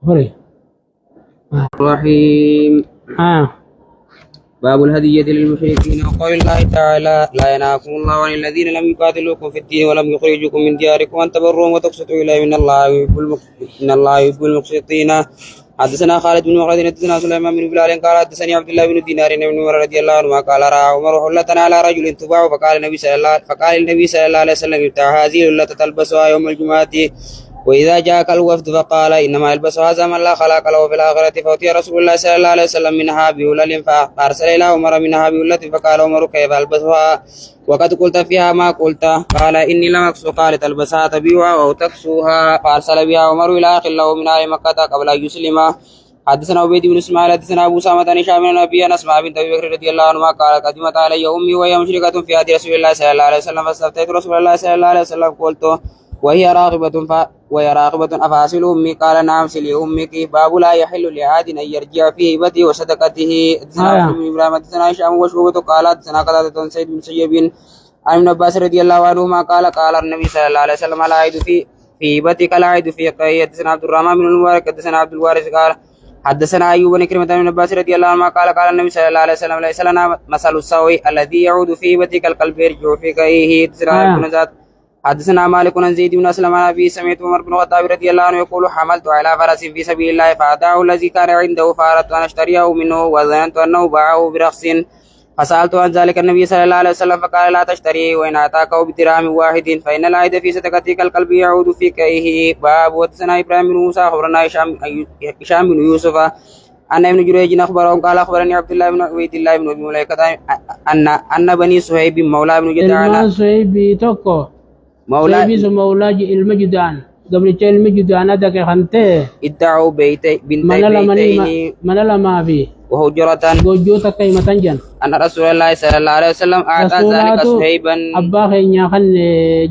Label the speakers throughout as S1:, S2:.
S1: فري.
S2: الرحيم. باب الهدية للمشركين وقول الله تعالى لا ينهاكم الله عن الذين لم يقاتلوكم في الدين ولم يخرجوكم من دياركم أن تبروهم وتقسطوا إليهم إن الله يحب المقسطين. حدثنا خالد بن مخلد حدثنا سليمان بن بلال قال حدثني عبد الله بن دينار بن عمر رضي الله عنهما قال رأى عمر حلة على رجل تباع فقال النبي صلى الله عليه وسلم ابتاع هذه الحلة تلبسها يوم الجمعة وإذا جاءك الوفد فقال إنما يلبس هذا من لا خلاق له في الآخرة فأتي رسول الله صلى الله عليه وسلم منها بهلل فأرسل إلى عمر منها بهلة فقال عمر كيف ألبسها وقد قلت فيها ما قلت قال إني لم أكسو قال تلبسها تبيعها أو تكسوها فأرسل بها عمر إلى أخ له من أهل مكة قبل أن يسلم. حدثنا عبيد بن اسماعيل حدثنا ابو سامة عن هشام بن ابي انس مع بنت ابي بكر رضي الله عنهما قال قدمت علي امي وهي مشركة في عهد رسول الله صلى الله عليه وسلم فاستفتيت رسول الله صلى الله عليه وسلم قلت وهي راغبة أفاصل أمي قال نعم سلي أمك. باب لا يحل لعاد أن يرجع في هبته وصدقته. حدثنا بن إبراهيم حدثنا هشام وشعبة قال حدثنا قتادة سيد بن مسيب عن ابن عباس رضي الله عنهما قال النبي صلى الله عليه وسلم لا عيد في هبتك لا عيد في قيه. حدثنا عبد الرحمن بن المبارك حدثنا عبد الوارث قال حدثنا أيوب بن كريمة بن عباس رضي الله عنهما قال النبي صلى الله عليه وسلم ليس لنا مثل السوي الذي يعود في هبتك القلب يرجع في قيه. حدثنا مالك عن زيد بن اسلم عن ابي سمعت عمر بن الخطاب رضي الله عنه يقول حملت على فرس في سبيل الله فأتاه الذي كان عنده فأردت ان اشتريه منه وظننت انه باعه برخص فسألت عن ذلك النبي صلى الله عليه وسلم فقال لا تشتريه وان اتاكه بدرهم واحد فان العيد في صدقتك القلب يعود في كيه. باب. حدثنا ابراهيم بن موسى اخبرنا هشام بن يوسف أن ابن جريج أخبرهم قال أخبرني عبد الله بن عبيد الله بن أبي مليكة أن بني سهيب مولى بن جدعان
S1: سهيب توكو
S2: مولى
S1: المجدان قبل المجدان هذاك خنته
S2: ادعوا بنتين
S1: من لا ما في
S2: وهجرة
S1: وجوتك كيما تنجن
S2: أن رسول الله صلى الله عليه وسلم أعطى ذلك سهيبا
S1: أبا خينيا خن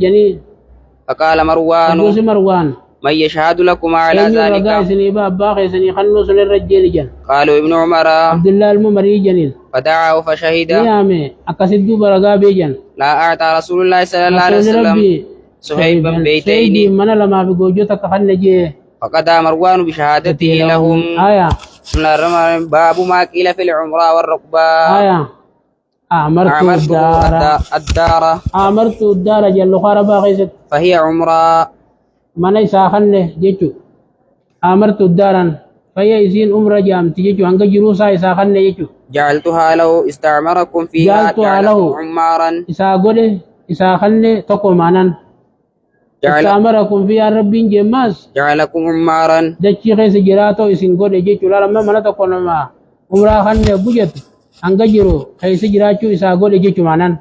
S1: جني
S2: فقال مروان من يشهد لكم على ذلك قالوا ابن عمر
S1: عبد الله الممري جنين
S2: فدعاه فشهد لا أعطى رسول الله صلى الله عليه وسلم سهيبا بيتين
S1: من لما في جوجتك خنجي
S2: فقد مروان بشهادته لهم. بسم الله الرحمن الرحيم. باب ما قيل في العمرة والركبة.
S1: أمرت الدار جل خربا غيست
S2: فهي عمرة
S1: من يساخنه جيتو أمرت الدارا فهي يزين عمرة جامت جيتو هنگا جروسا يساخنه جيتو
S2: جعلتها له استعمركم فيها
S1: جعلته
S2: عمارا
S1: إساخنه تقو مانان استعمركم فيها ربين جماس
S2: جعلكم عمارا
S1: دچي خيس جراتو اسين قد جيتو لما من تقو نما عمرة خنه بجت هنگا جرو خيس جراتو إساقود جيتو مانان.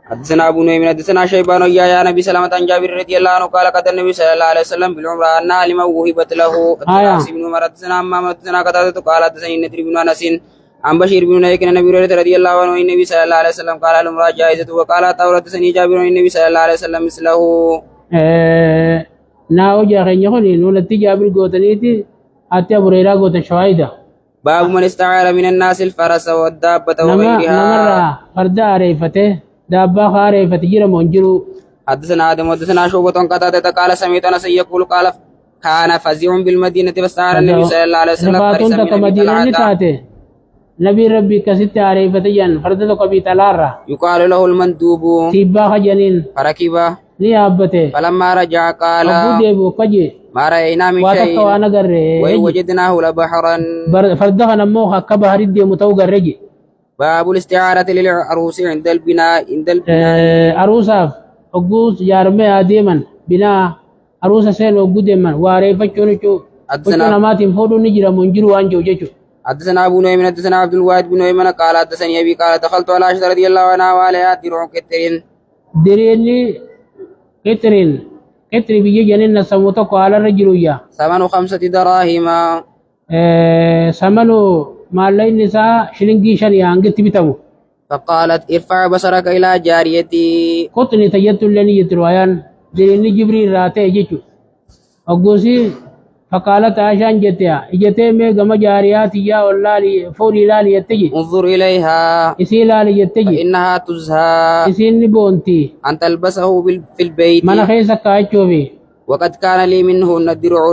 S2: حدثنا ابو نعيم حدثنا شيبان يا نبي سلامة عن جابر رضي الله عنه قال قد النبي صلى الله عليه وسلم بالعمرة أنها لمن وهبت له. حدثنا بن عمر حدثنا عمام حدثنا قتادة قال حدثني النضر بن أنس عن بشير بن نيك عن ابي هريرة رضي الله عنه النبي صلى الله عليه وسلم قال العمرة جائزة وقال حدثني جابر عن النبي صلى الله عليه وسلم مثله.
S1: ناو جاخني خوني نولتي جابر غوتنيتي أتي أبو هريرة غوت شوايدا.
S2: باب من استعار من الناس الفرس والدابة وغيرها.
S1: نمر فرد عريفته دابا خاري فتجير منجرو.
S2: حدثنا آدم حدثنا شعبة قتادة قال سمعت أنس يقول قال كان فزع بالمدينة فاستعار النبي صلى الله عليه وسلم فرسا من
S1: مدينة نبي ربي كست عريفتيا فردتك بيتلارا
S2: يقال له المندوب
S1: تيبا خجنين
S2: فركبا
S1: نيابته
S2: فلما رجع قال
S1: أبو ديبو قجي
S2: ما رأينا من شيء ووجدناه لبحرا
S1: فردها نموها كبهر الدي متوقع رجي.
S2: باب الاستعارة للعروس عند البناء
S1: عروسة أقوس جارمي آديما بناء عروسة سين وقودما واريفتشون شو كنتنا ما تنفودو نجرى منجرو وانجو جيشو.
S2: حدثنا ابو نعيم حدثنا عبد الواحد بن نعيم قال حدثني ابي قال دخلت على عائشة رضي الله عنها وعليها درع كترين
S1: دريني كتري بيجي جنين سموتك على الرجل يا
S2: ثمن 5 دراهم
S1: ثمنه ما لين نساء شلنجي شنيا انجت بتمو.
S2: فقالت ارفع بصرك الى جاريتي
S1: قطني تجت لني يترويان دريني جبريل راته يجيشو أقوسي فقالت عشان جتيا مي غما جاريات يا والله فوري لالي يتجي
S2: انظر اليها
S1: اسي لالي يتجي
S2: انها تزهى
S1: اسي نبونتي
S2: ان تلبسه في البيت
S1: من خيسك كايچوبي
S2: وقد كان لي منهن درع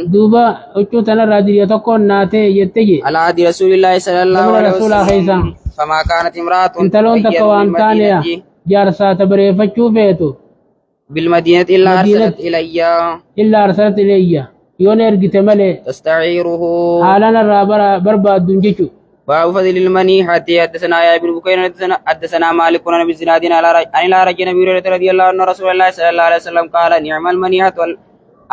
S1: دوبا وجو تنرى دريا تكون ناتي يتجي
S2: على عهد رسول الله صلى الله
S1: زمن
S2: عليه
S1: رسول الله
S2: وسلم
S1: خيسان
S2: فما كانت امرأة
S1: انتلون
S2: تخير
S1: تكوان تانيا
S2: بالمدينة
S1: جارسا تبري فتشو فيتو
S2: بالمدينة إلا
S1: مدينة
S2: أرسلت إلي
S1: إلا أرسلت إلي يون إرقت ملي
S2: تستعيره.
S1: حالنا الرابرة بربا دنجيشو
S2: باب فضل المنيحة. حدثنا يا ابن بكير حدثنا مالك عن ابي الزناد عن لا رجل نبي رضي الله عنه رسول الله صلى الله عليه وسلم قال نعم المنيحة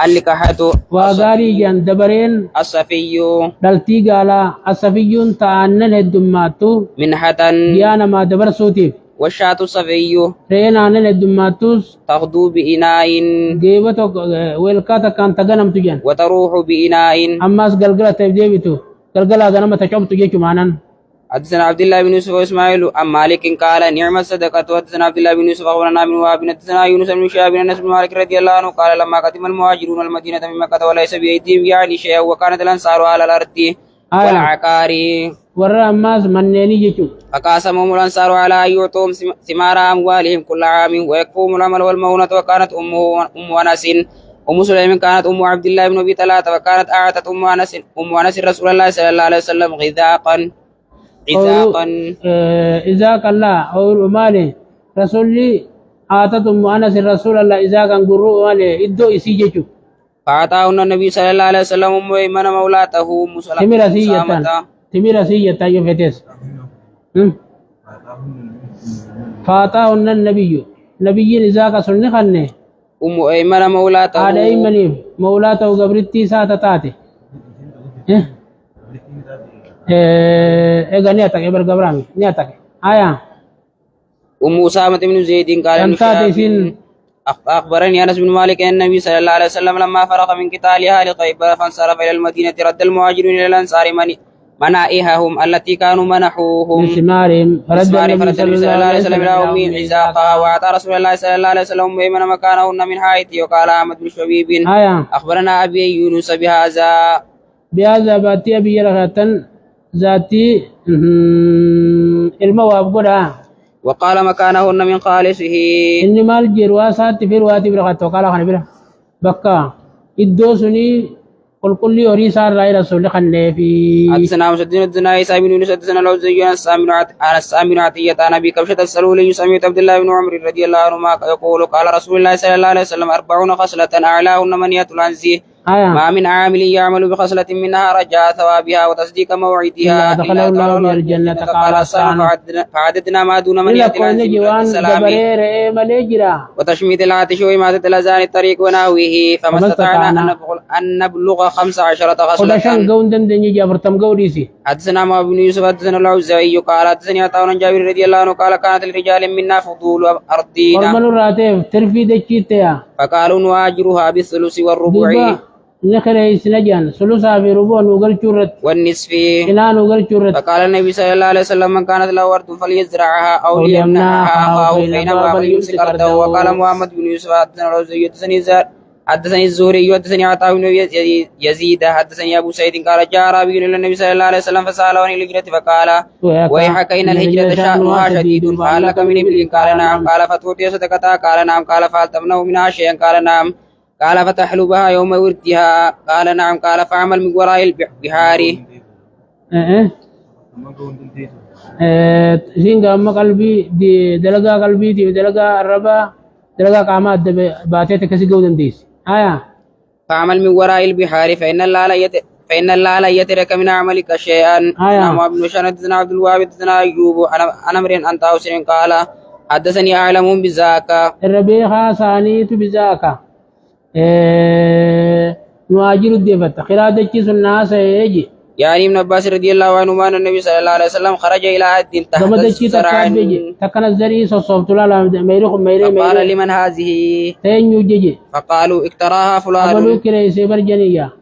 S2: اللقاحة
S1: وغاري جان دبرين
S2: الصفي
S1: دلتي قالا الصفيون تعنن الدماتو
S2: منحة
S1: ديانا ما دبر صوتي
S2: والشاة الصفي
S1: رين عنن الدماتوس
S2: تغدو بإناء
S1: جيبتو ويلكاتا كان تغنم تجان
S2: وتروح بإناء
S1: أماس قلقلة تبديبتو قلقلة غنم تشعبتو جيشو معنان.
S2: حدثنا عبد الله بن يوسف واسماعيل عن مالك قال نعم الصدقة. حدثنا عبد الله بن يوسف اخبرنا بن وهب حدثنا يونس بن شهاب بن انس بن مالك رضي الله عنه قال لما قدم المهاجرون المدينة من مكة وليس بأيديهم يعني شيئا وكانت الأنصار على الأرض والعقار
S1: ورا أماس منيني جيشو
S2: فقاسمهم الأنصار على أن يعطوهم ثمار أموالهم كل عام ويكفوهم العمل والمؤونة. وكانت أم أنس أم سليم كانت أم عبد الله بن أبي طلحة وكانت أعطت أم أنس رسول الله صلى الله عليه وسلم غذاقا
S1: إذاك الله أو مالي رسولي آتت أم أنس رسول الله إذاك قروا مالي إدو إسيجيشو
S2: فأعطاهن النبي صلى الله عليه وسلم أم أيمن مولاته أم سلمة
S1: تمير سيئة يفتس فأعطاهن النبي إذاك سلني خلني
S2: أم أيمن مولاته
S1: هذا أيمن مولاته قبرتي ساتتاتي نياتك إبر قبرامي نياتك آية
S2: أم أسامة بن زيد قال أخبرني أنس بن مالك أن النبي صلى الله عليه وسلم لما فرغ من قتال أهل خيبر فانصرف إلى المدينة رد المهاجرون إلى الأنصار منائحهم التي كانوا منحوهم
S1: بثمارهم
S2: فرد النبي صلى الله عليه وسلم إلى أم عزاقها وأعطى رسول الله صلى الله عليه وسلم أيمن مكانهن من حائط. وقال أحمد بن شبيب أخبرنا أبي يونس بهذا باتي أبي رغة ذاتي المواب قرأ. وقال مكانهن من خالصه
S1: إني مال جرواسات في رواتي برغة. وقال خنبرة بكا إدوسني قل كل يوري صار رأي رسول خنّي في
S2: حدثنا مسدد الدنا عيسى بن يونس حدثنا الأوزاعي عن السامي بن عطية عن أبي كبشة السلولي سمعت عبد الله بن عمر رضي الله عنهما يقول قال رسول الله صلى الله عليه وسلم 40 خصلة أعلاهن منية العنزي ما من عامل يعمل بخصلة منها رجاء ثوابها وتصديق موعدها
S1: دخل الله من الجنة. قال
S2: فعددنا ما دون منية العنزي والسلام وتشميت العاتش وإماتة الأذان الطريق وناويه فما استطعنا أن نبلغ 15 خصلة. حدثنا ما بن يوسف حدثنا الأوزاعي قال حدثني عطاء عن جابر رضي الله عنه قال كانت لرجال منا فضول أرضنا فقالوا نواجرها بالثلث والربع
S1: نخري سنجان ثلثا في ربع نوغل شرت
S2: والنصف
S1: إلى نوغل شرت.
S2: فقال النبي صلى الله عليه وسلم من كانت له أرض فليزرعها أو ليمنعها أخاه فإنما فليمسك أرضه. وقال محمد بن يوسف حدثنا الأوزاعي حدثني الزهري حدثني عطاء بن يزيد حدثني أبو سعيد قال جاء أعرابي إلى النبي صلى الله عليه وسلم فسأله عن الهجرة فقال ويحك إن الهجرة شأنها شديد فهل لك من إبل؟ قال نعم. قال فتؤتي صدقتها؟ قال نعم. قال فهل تمنع منها شيئا؟ قال نعم. قال فتحلبها يوم ولدها؟ قال نعم. قال فاعمل من وراء البحار زينغا أما قلبي دلقا قلبي دلقا الربا دلقا قامات باتيت كسي قودن ديس فاعمل من وراء البحار فإن الله لا يترك من عملك شيئا. نعم. ابن شان حدثنا عبد الوهاب حدثنا أيوب أنا امرئ أنت أوسر قال حدثني أعلم بذاك
S1: الربيع ثانيت بذاك نواجر الدفت خرادة الناس يجي يعني ابن عباس رضي الله عنهما أن النبي صلى الله عليه وسلم خرج إلى عد تحت الزرع تكن الزرع صوت لا فقال لمن هذه فقالوا اقتراها فلان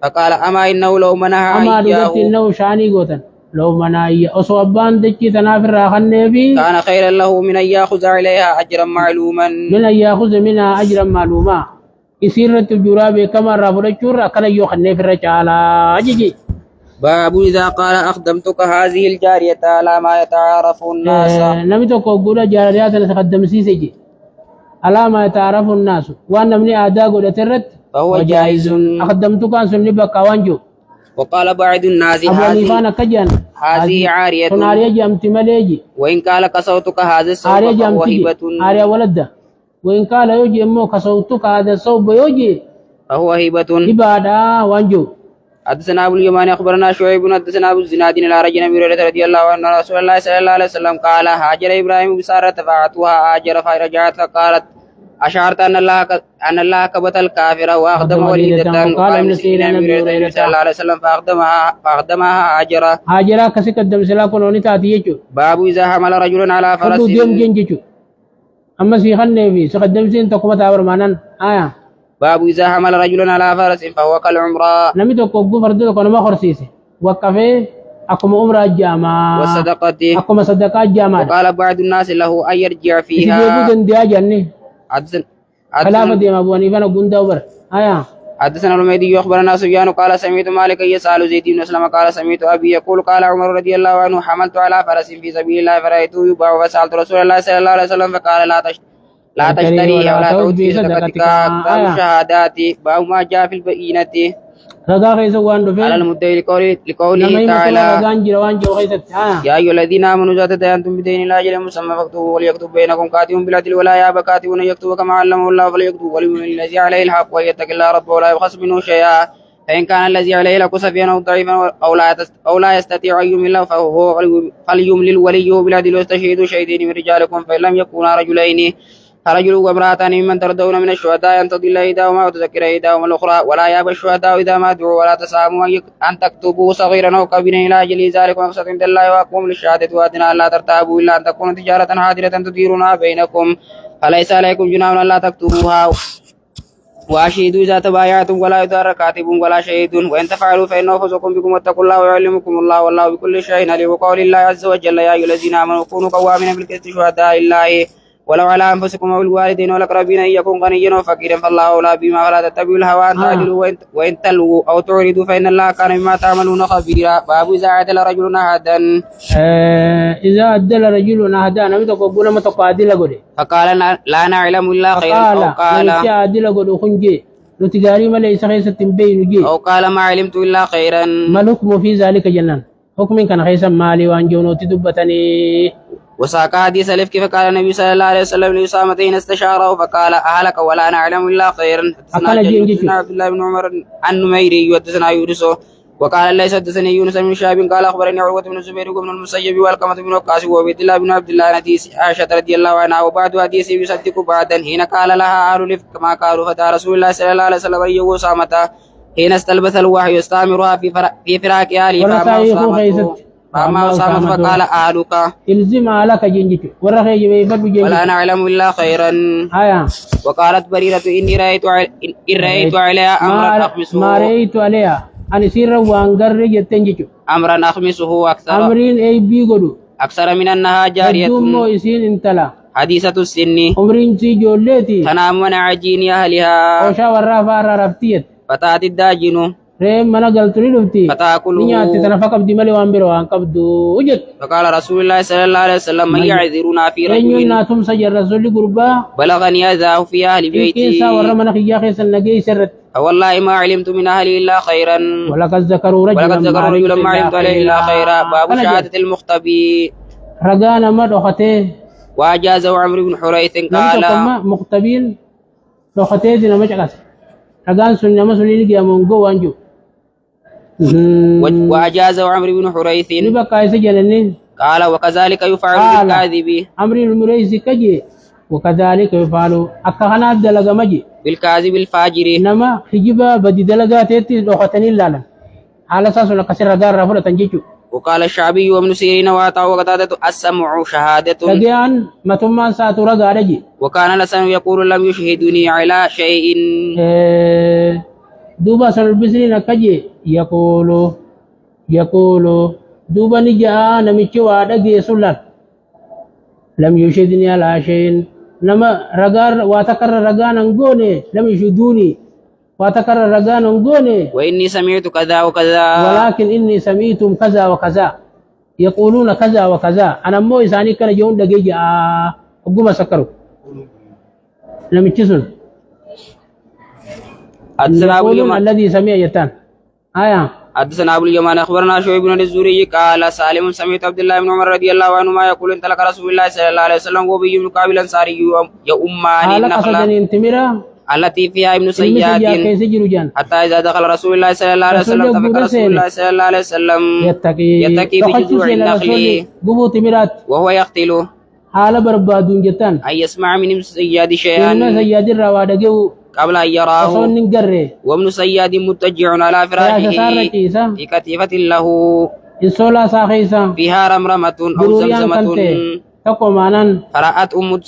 S1: فقال أما إنه لو منها إياه إنه شاني قوتا لو منها إياه أصوبان دكي تنافر راخ النبي كان خيرا له من أن يأخذ عليها أجرا معلوما من أن يأخذ منها أجرا معلوما يصير التجربة كما رفض الجرة كان يخني في الرجال أجي. باب إذا قال أخدمتك هذه الجارية على ما يتعارف الناس. نمتك وقول جاريات تقدم سيسجي على ما يتعارف الناس وأن من أداء قد ترت
S2: فهو جائز.
S1: أقدمت كان سنبا كوانجو.
S2: وقال بعض الناس
S1: أبو حنيفة كجن
S2: هذه عارية
S1: عارية جامت مليجي
S2: وإن قال كصوتك هذا الصوت
S1: عارية
S2: فهو
S1: جامت
S2: هبة
S1: عارية ولده وإن قال يوجي أمو كصوتك هذا الصوب يوجي
S2: فهو هبة.
S1: هبادا وانجو.
S2: حدثنا أبو اليمان أخبرنا شعيب حدثنا أبو الزناد إلى رجل أبي هريرة رضي الله عنه أن رسول الله صلى الله عليه وسلم قال هاجر إبراهيم بسارة فأعطوها هاجر فرجعت فقالت أشعرت أن الله كبت الكافر وأخدم وليدة. وقال ابن سيرين أبي هريرة صلى الله عليه وسلم فأخدمها هاجر.
S1: هاجر كسي قدم سلا كونوني تاتيجو.
S2: باب إذا حمل رجل على فرس.
S1: ديم جنجو. أما سيخن في سقدم سين تقوم تابر مانن آية.
S2: باب إذا حمل رجل على فرس فهو كالعمرة.
S1: نمي تقوم فرد كون ما خرسيسي وقفه أكم عمرة جامع
S2: والصدقة
S1: أكم صدقة جامع.
S2: وقال بعض الناس له أن يرجع فيها.
S1: يجيبوا دنديا جنة. خلافة ديم أبو حنيفة نقول داور آية.
S2: حدثنا الحميدي أخبرنا سفيان قال سمعت مالك يسأل زيد بن أسلم قال سمعت أبي يقول قال عمر رضي الله عنه حملت على فرس في سبيل الله فرأيته يباع فسألت رسول الله صلى الله عليه وسلم فقال لا تشتريه ولا تعود في صدقتك. باب الشهادات باب ما جاء في البينة
S1: رضا خيس وان
S2: على المدعي لقوله تعالى يا أيها الذين آمنوا إذا تداينتم بدين إلى أجل مسمى فاكتبوه وليكتب بينكم كاتب بالعدل ولا يأبى كاتب أن يكتب كما علمه الله فليكتب وليؤمن الذي عليه الحق ويتق الله ربه ولا يبخس منه شيئا. فإن كان الذي عليه لك سفيا أو ضعيفا أو لا يستطيع أن يمل فهو فليملل وليه بالعدل واستشهدوا شهيدين من رجالكم فإن لم يكونا رجلين فرجل وامرأتان ممن ترضون من الشهداء أن تضل إحداهما وتذكر إحداهما الأخرى ولا يأبى الشهداء إذا ما دعوا ولا تساموا أن تكتبوا صغيرا أو كبيرا إلى أجل ذلك وأقسطوا عند الله وأقوموا للشهادة وأدنى ألا ترتابوا إلا أن تكون تجارة حاضرة تديرونها بينكم فليس عليكم جناح ألا تكتبوها وأشهدوا إذا تبايعتم ولا يضار كاتب ولا شهيد وإن تفعلوا فإنه فسوق بكم واتقوا الله ويعلمكم الله والله بكل شيء عليم. وقول الله عز وجل يا أيها الذين آمنوا كونوا قوامين بالقسط شهداء لله ولو على أنفسكم أو الوالدين والأقربين أن يكون غنيا وفقيرا فالله أولى بما فلا تتبعوا الهوى أن تعدلوا وإن تلووا أو تعرضوا فإن الله كان بما تعملون خبيرا. باب إذا عدل رجل عهدا
S1: إذا عدل رجل عهدا نمي تقبل ما تقادل غدي
S2: فقال لا نعلم إلا خيرا أو قال
S1: عدل غدو خنجي نتجاري ما ليس خيسة بين جي
S2: أو قال ما علمت إلا خيرا.
S1: ما الحكم في ذلك جنان حكم كان خيسا مالي وانجونو تدبتني.
S2: وساق حديث الإفك فقال النبي صلى الله عليه وسلم لأسامة حين استشاره فقال أهلك ولا نعلم إلا خيرا. حدثنا عبد الله بن عمر عن نميري وحدثنا يونس وقال ليس حدثني يونس بن شهاب قال أخبرني عروة بن الزبير بن المسيب والقمة بن وقاص وعبيد الله بن عبد الله حديث عائشة رضي الله عنها وبعد حديث يصدق بعدا حين قال لها أهل الإفك كما قالوا فتى رسول الله صلى الله عليه وسلم أيه أسامة حين استلبث الوحي يستعمرها في فراق أهله فأما أسامة فقال أهلك
S1: إلزم عليك جنجك ورخي بيبدو جنجك
S2: ولا نعلم إلا خيرا. وقالت بريرة إني رأيت عليها أمرا أخمسه
S1: ما رأيت عليها أن سير وانقر جتنجك
S2: أمرا أخمسه
S1: أمرين أي بيقولوا
S2: أكثر من أنها جارية
S1: دوم يسين انتلا
S2: حديثة السن
S1: أمرين سي جولتي
S2: تنام من عجين أهلها
S1: وشاور رافا رفتيت
S2: فتأتي الداجن
S1: ريم منا قلتني لفتي
S2: فتأكله
S1: نياتي تنفق بدي مالي وانبرو وانقبضو وجد.
S2: فقال رسول الله صلى الله عليه وسلم من يعذرنا في رجل
S1: ناتم سجر رسول قربا
S2: بلغني أذاه في أهل بيتي
S1: كيسا ورمنا خيا خيسا نجي سرت
S2: فوالله ما علمت من أهلي إلا خيرا
S1: ولقد ذكروا رجلا
S2: ما علمت عليه إلا خيرا. باب شهادة المختبي
S1: رجانا مدخته
S2: وأجازه عمرو بن حريث قال
S1: مختبين دخته دينا مجلس رجال سنة ما سنين جا مونغو وانجو
S2: وأجازه عمرو بن حريث
S1: قال
S2: وكذلك يفعل بالكاذب
S1: عمرو بن حريث كجي وكذلك يفعل أكهنا دلغ مجي
S2: بالكاذب الفاجر
S1: نما حجبا بدي دلغات يتي دوختني لالا على اساس لكسر رغار رفض تنجيچو.
S2: وقال الشعبي وابن سيرين وعطاء وقتادة السمع شهادة
S1: لجيان متما ساتو رغارجي.
S2: وكان لسان يقول لم يشهدني على شيء
S1: دوبا سنبسرين كجي يقول دوبا نجاء نميچو وادغي سلال لم يشهدني على شيء نما رغار واتكرر رغان انغوني لم يشهدوني واتكرر رغان انغوني
S2: واني سمعت كذا وكذا
S1: ولكن اني سمعتم كذا وكذا يقولون كذا وكذا انا مو اساني كان جون دغي اغما سكرو لم يچسن
S2: حدثنا أبو
S1: يقولون
S2: اليمان
S1: الذي سمع يتان
S2: حدثنا أبو اليمان أخبرنا شعيب بن الزهري قال سالم سمعت عبد الله بن عمر رضي الله عنهما يقول انطلق رسول الله صلى الله عليه وسلم وأبي بن كعب الأنصاري يؤمان
S1: حال
S2: النخلة
S1: قصدني انتمرا
S2: التي فيها ابن
S1: سياد
S2: سياد
S1: كيس جرجان
S2: حتى إذا دخل رسول الله صلى الله عليه
S1: رسول
S2: وسلم
S1: الله
S2: تفك رسول الله صلى الله عليه وسلم يتكي بجذوع النخل
S1: قبو تمرات
S2: وهو يقتل
S1: حال بربادون جتان
S2: أن يسمع من ابن سياد
S1: إن
S2: شيئا
S1: سياد الروادقو
S2: قبل أن يراه
S1: وصون نقره
S2: وابن سياد متجع على
S1: يا
S2: فراشه
S1: سسار كيسا
S2: في كتيفة له
S1: إن سولا ساخيسا
S2: فيها رمرمة أو
S1: بروريان
S2: زمزمة
S1: كنتي تقو مانان
S2: فرأت أم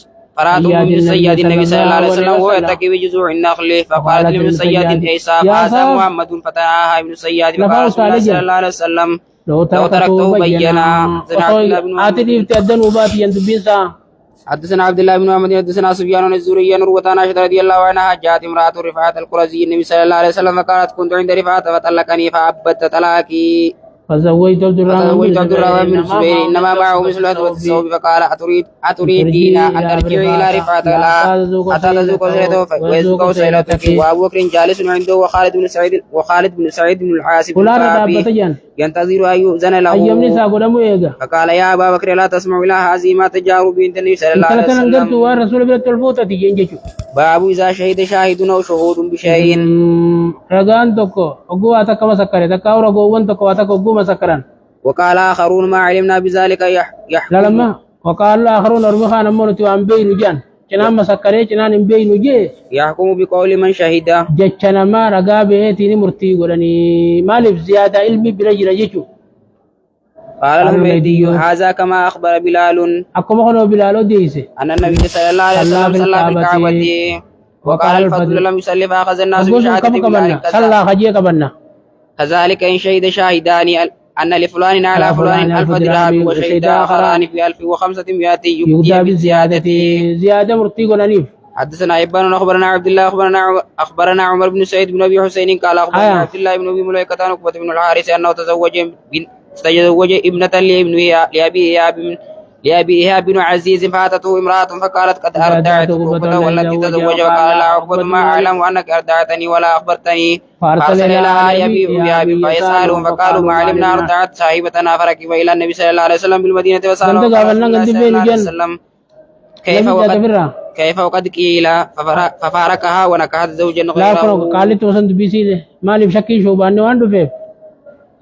S2: سياد النبي صلى الله عليه وسلم وهو يتكي بجذوع النخل فقالت لابن سياد أيسا هذا محمد فتاها ابن سياد فقال رسول الله صلى الله عليه وسلم
S1: لو
S2: تركته بينا
S1: آتي تأذن وباتي يندبيسا
S2: حدثنا عبد الله بن محمد حدثنا سفيان الزهري عن عائشة رضي الله عنها جاءت امرأة رفاعة القرزي النبي صلى الله عليه وسلم فقالت كنت عند رفاعة فطلقني فعبدت طلاقي
S1: فزوجت عبد
S2: عبد الرحمن بن الزبير انما معه مثل هدوة الثوب فقال اتريدين ان ترجعي الى رفاعة لا حتى تذوق سيلته ويذوق سيلتك وابو بكر جالس عنده وخالد بن سعيد بن العاص بن الصحابي ينتظر ان يؤذن له فقال يا ابا بكر لا تسمع الى هذه ما تجار بنت النبي صلى الله عليه وسلم باب اذا شهد شاهد او شهود بشيء
S1: رغان توكو اوغو اتا كما سكره تكاو رغوون توكو اتا كوغو مسكران
S2: وقال آخرون ما علمنا بذلك يحكم
S1: لما وقال آخرون رمخان أمونتي وان بينو جان جنان مسكري جنان بينو جي
S2: يحكم بقول من شهد
S1: جتنا ما رقابه تيني مرتي قولني مالف زيادة علمي برجل جيشو
S2: قال الحميدي هذا كما أخبر بلال
S1: أكما خلو بلال ديسي
S2: أن النبي صلى الله عليه وسلم صلى في الكعبة وقال الفضل لم يصلي فأخذ الناس بشهادة بلال
S1: صلى خجيه كبنا
S2: كذلك إن شهد شاهدان أن لفلان على فلان 1000 درهم وشهد آخران في 1500 يبدأ بالزيادة
S1: زيادة مرتي قولني
S2: حدثنا ابان اخبرنا عبد الله اخبرنا عمر بن سعيد بن ابي حسين قال اخبرنا عبد الله بن ابي مليكه عن عقبه بن الحارث انه تزوج ابنه لابي ايهاب بن عزيز فاتته امراه فقالت قد اردعت عقبه والتي تزوج فقال لا عقبه ما اعلم انك اردعتني ولا اخبرتني فارسل الى ابي ايهاب فيسالهم فقالوا ما علمنا اردعت صاحبتنا فركب الى النبي صلى الله عليه وسلم بالمدينه وسالوا كيف وقد قيل ففارقها ونكحت زوجا غيره.
S1: لا قالت وسنت بيسي مالي بشكي شوبان واندو فيف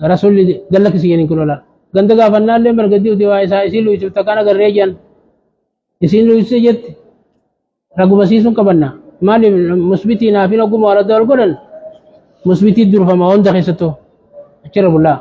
S1: رسول قال لك سيني كلولا غندغا فنال لي مرغدي ودي وايسا يسيلو يتكانا غريجان يسيلو يسجت رغو بسيسون كبنا مالي مثبتي نافين غو مولد القرن مثبتي درفما هون دخيستو اچرب الله